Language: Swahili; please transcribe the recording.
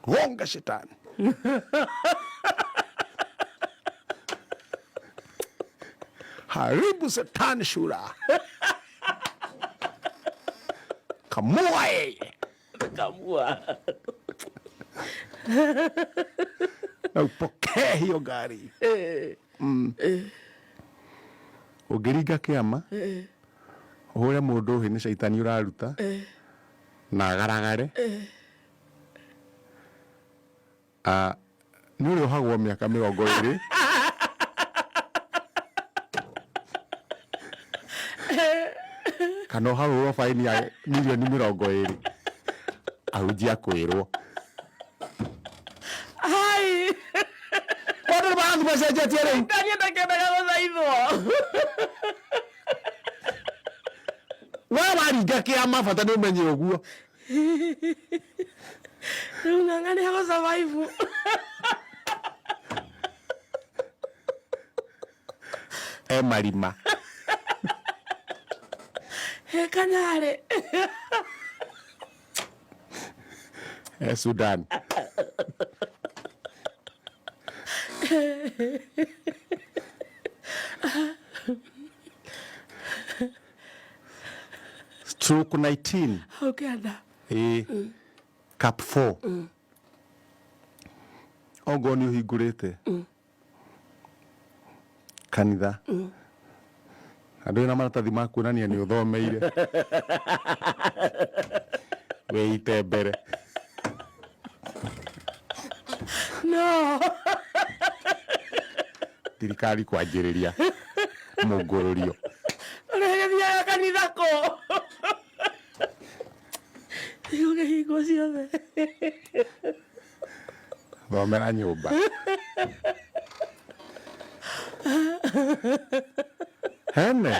Honga shetani. Haribu shetani shura. Kamua yeye. Kamua. Na upokee hiyo gari. Ungĩringa kĩama ũhũre mũndũ ũhĩ nĩ caitani ũraruta na agaragare nĩ ũrĩ ũhagwo mĩaka 20 kana ũharũrwo faini ya milioni 20 ahunjia kwĩrwo ai watu baadhi macenjetie rĩu ndani ndakendaga gũthaithwo waringa kĩama bata nĩ ũmenye ũguo rĩu ng'ang'ania gũsurvive marima kanyarĩ Sudan Stroke 19 Uganda Cap 4 Ogo nĩ ũhingũrĩte kanitha andũ na maratathi ma kuonania nĩ ũthomeire weite mbere no thirikari kwanjĩrĩria mũngũrũrio ũrĩgĩthiaga kanitha kũ iuge hingo ciothe thomera nyũmba hene